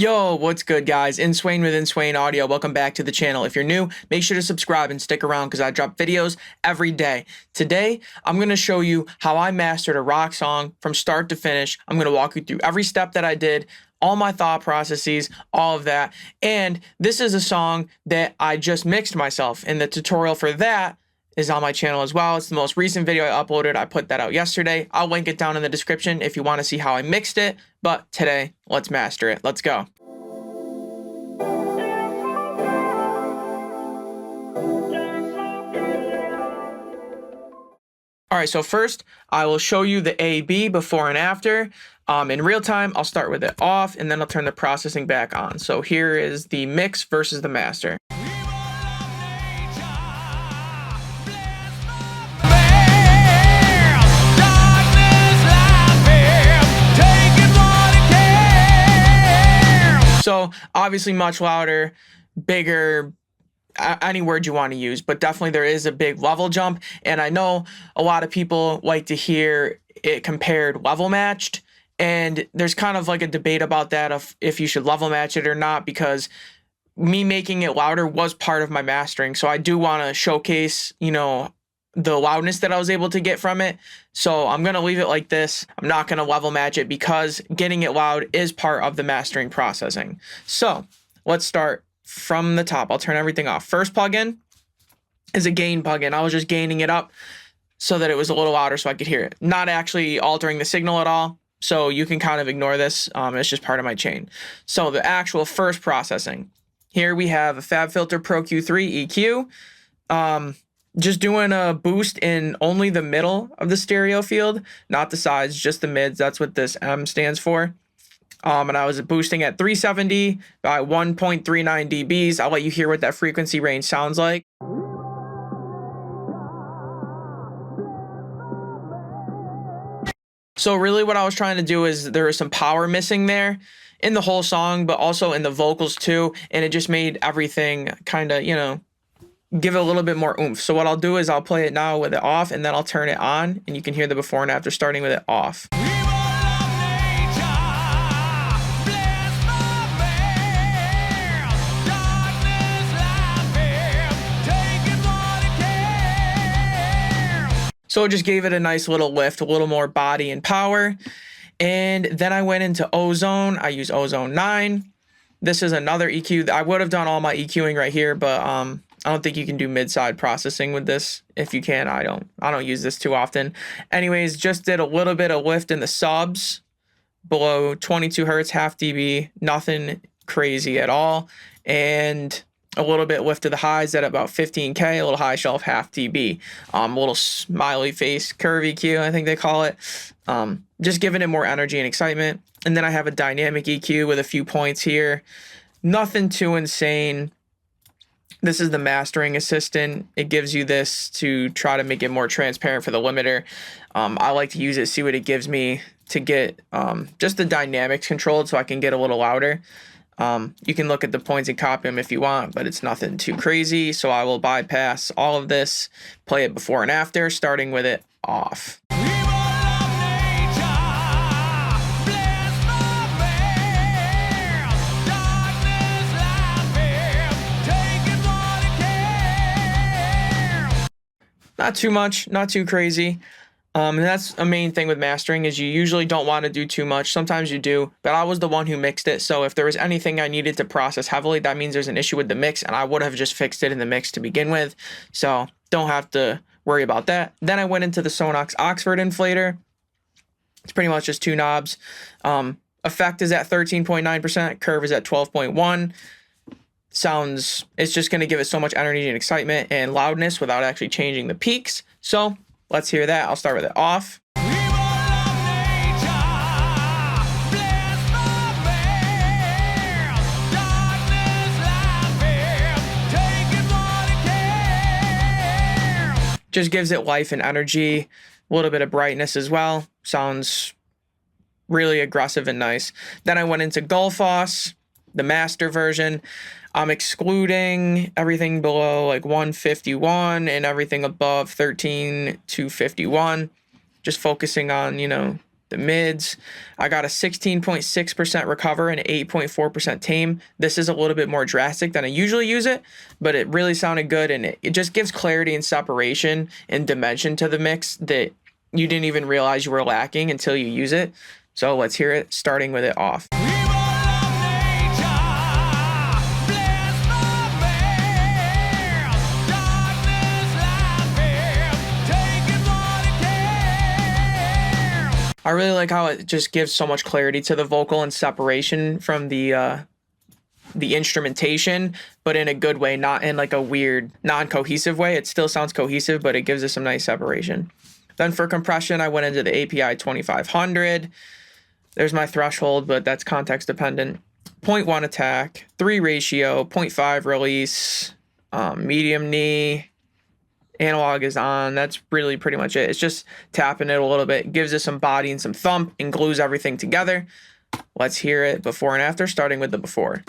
Yo, what's good, guys? Inswain with Inswain Audio. Welcome back to the channel. If you're new, make sure to subscribe and stick around because I drop videos every day. Today, I'm going to show you how I mastered a rock song from start to finish. I'm going to walk you through every step that I did, all my thought processes, all of that. And this is a song that I just mixed myself, and the tutorial for that is on my channel as well. It's the most recent video I uploaded. I put that out yesterday. I'll link it down in the description if you want to see how I mixed it. But today, let's master it. Let's go. All right, so first I will show you the A-B before and after. In real time, I'll start with it off and then I'll turn the processing back on. So here is the mix versus the master. So obviously much louder, bigger, any word you want to use, but definitely there is a big level jump. And I know a lot of people like to hear it compared level matched. And there's kind of like a debate about that of if you should level match it or not, because me making it louder was part of my mastering. So I do want to showcase, the loudness that I was able to get from it. So I'm going to leave it like this. I'm not going to level match it because getting it loud is part of the mastering processing. So let's start from the top. I'll turn everything off. First plugin is a gain plugin. I was just gaining it up so that it was a little louder so I could hear it. Not actually altering the signal at all. So you can kind of ignore this. It's just part of my chain. So the actual first processing. Here we have a FabFilter Pro Q3 EQ. Just doing a boost in only the middle of the stereo field, not the sides, just the mids. That's what this M stands for. And I was boosting at 370 by 1.39 dBs. I'll let you hear what that frequency range sounds like. So really what I was trying to do is there was some power missing there in the whole song, but also in the vocals too. And it just made everything kind of, give it a little bit more oomph. So what I'll do is I'll play it now with it off and then I'll turn it on and you can hear the before and after starting with it off. So it just gave it a nice little lift, a little more body and power. And then I went into Ozone. I use Ozone 9. This is another EQ. I would have done all my EQing right here, but I don't think you can do mid-side processing with this. If you can, I don't use this too often. Anyways, just did a little bit of lift in the subs below 22 hertz, half dB, nothing crazy at all. And a little bit lift to the highs at about 15K, a little high shelf, half dB. A little smiley face curve EQ, I think they call it. Just giving it more energy and excitement. And then I have a dynamic EQ with a few points here. Nothing too insane. This is the mastering assistant. It gives you this to try to make it more transparent for the limiter. I like to use it, see what it gives me to get just the dynamics controlled so I can get a little louder. You can look at the points and copy them if you want, but it's nothing too crazy. So I will bypass all of this, play it before and after, starting with it off. Not too much, not too crazy. And that's a main thing with mastering is you usually don't want to do too much. Sometimes you do, but I was the one who mixed it. So if there was anything I needed to process heavily, that means there's an issue with the mix and I would have just fixed it in the mix to begin with. So don't have to worry about that. Then I went into the Sonox Oxford inflator. It's pretty much just two knobs. Effect is at 13.9%, curve is at 12.1. It's just going to give it so much energy and excitement and loudness without actually changing the peaks. So let's hear that. I'll start with it off. Just gives it life and energy, a little bit of brightness as well. Sounds really aggressive and nice. Then I went into Gullfoss, the master version. I'm excluding everything below like 151 and everything above 13 to 51. Just focusing on, the mids. I got a 16.6% recover and 8.4% tame. This is a little bit more drastic than I usually use it, but it really sounded good, and it just gives clarity and separation and dimension to the mix that you didn't even realize you were lacking until you use it. So let's hear it, starting with it off. I really like how it just gives so much clarity to the vocal and separation from the instrumentation, but in a good way, not in like a weird non-cohesive way. It still sounds cohesive, but it gives us some nice separation. Then for compression, I went into the API 2500. There's my threshold, but that's context dependent. 0.1 attack, 3 ratio, 0.5 release, medium knee. Analog is on. That's really pretty much it. It's just tapping it a little bit, gives us some body and some thump, and glues everything together. Let's hear it before and after, starting with the before.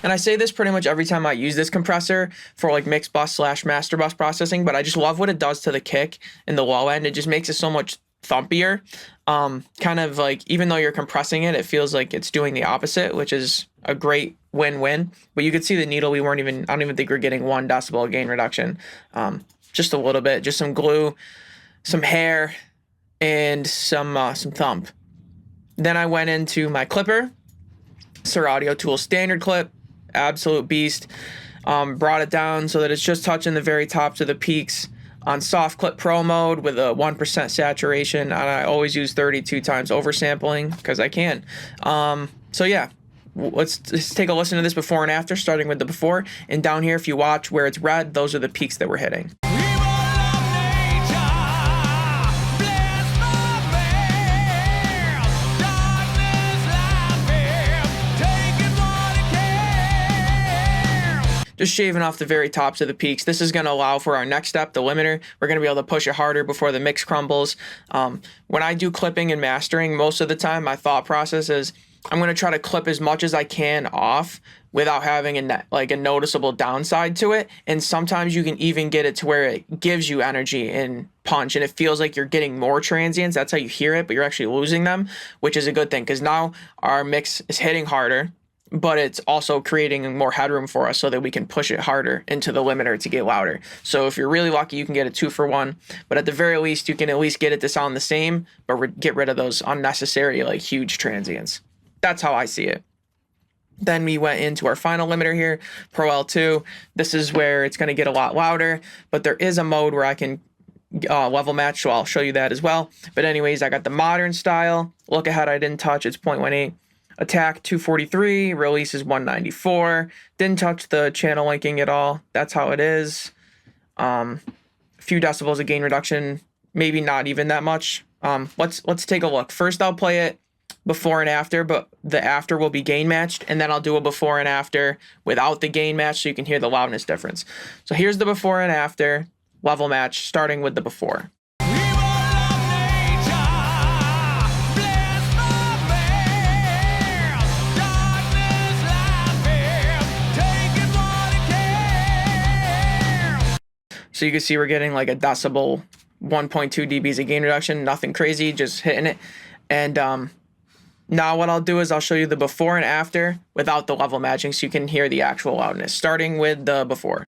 And I say this pretty much every time I use this compressor for like mix bus / master bus processing, but I just love what it does to the kick in the low end. It just makes it so much thumpier. Kind of like, even though you're compressing it, it feels like it's doing the opposite, which is a great win-win. But you could see the needle, I don't even think we're getting 1 decibel gain reduction. Just a little bit, just some glue, some hair, and some thump. Then I went into my clipper, Shure Audio Tools standard clip, absolute beast. Brought it down so that it's just touching the very tops of the peaks on soft clip pro mode with a 1% saturation, and I always use 32 times oversampling because I can. So yeah, let's take a listen to this before and after, starting with the before. And down here, if you watch where it's red, those are the peaks that we're hitting. Just shaving off the very tops of the peaks. This is going to allow for our next step, the limiter. We're going to be able to push it harder before the mix crumbles. When I do clipping and mastering, most of the time my thought process is I'm going to try to clip as much as I can off without having a noticeable downside to it. And sometimes you can even get it to where it gives you energy and punch, and it feels like you're getting more transients. That's how you hear it, but you're actually losing them, which is a good thing because now our mix is hitting harder, but it's also creating more headroom for us so that we can push it harder into the limiter to get louder. So if you're really lucky, you can get a 2-for-1, but at the very least, you can at least get it to sound the same, but get rid of those unnecessary, like, huge transients. That's how I see it. Then we went into our final limiter here, Pro L2. This is where it's going to get a lot louder, but there is a mode where I can level match, so I'll show you that as well. But anyways, I got the modern style. Look ahead, I didn't touch. It's 0.18. Attack 243, release is 194. Didn't touch the channel linking at all. That's how it is. A few decibels of gain reduction, maybe not even that much. Let's take a look. First, I'll play it before and after, but the after will be gain matched, and then I'll do a before and after without the gain match so you can hear the loudness difference. So here's the before and after level match, starting with the before. So you can see we're getting like a decibel, 1.2 dBs of gain reduction, nothing crazy, just hitting it. And now what I'll do is I'll show you the before and after without the level matching so you can hear the actual loudness, starting with the before.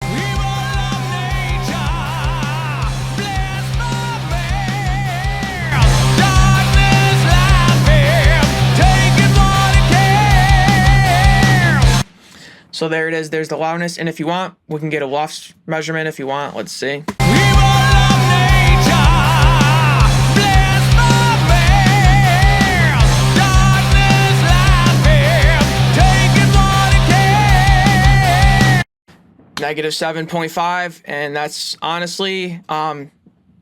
So there it is, there's the loudness, and if you want, we can get a loft measurement if you want. Let's see. -7.5, and that's honestly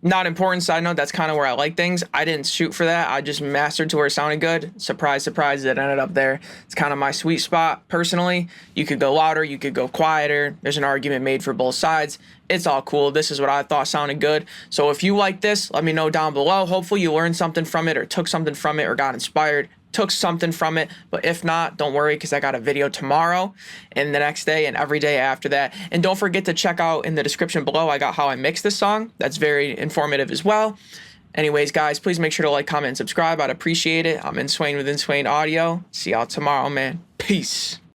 not important. Side note, that's kind of where I like things. I didn't shoot for that. I just mastered to where it sounded good. Surprise, surprise, it ended up there. It's kind of my sweet spot personally. You could go louder, you could go quieter. There's an argument made for both sides. It's all cool. This is what I thought sounded good. So if you like this, let me know down below. Hopefully you learned something from it or took something from it or got inspired. took something from it, but if not, don't worry, because I got a video tomorrow and the next day and every day after that. And don't forget to check out in the description below, I got how I mix this song. That's very informative as well. Anyways, guys, please make sure to like, comment, and subscribe. I'd appreciate it. I'm Inswain with Inswain Audio. See y'all tomorrow, man. Peace.